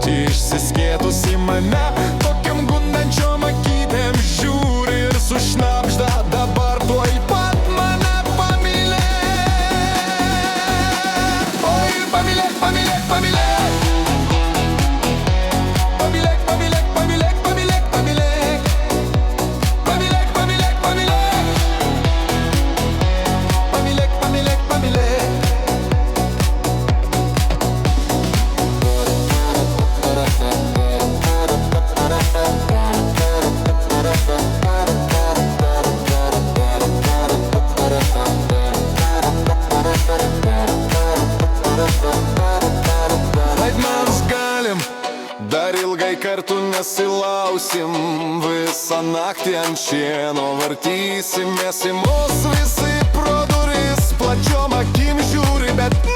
matyti išsiskėtus į mane, tokiam gundančiom akytėm žiūri ir sušnabžda, dabar tuoj pat mane pamylėk. Oi, pamylėk, pamylėk, pamylėk. Pamylėk, pamylėk, pamylėk, pamylėk, pamylėk. Pamylėk, pamylėk, pamylėk. Pamylėk, pamylėk, pamylėk. Taip mes galim, dar ilgai kartu nesilausim, visą naktį ant šieno vartysimės, į mus visi pro duris plačiom akim žiūri, bet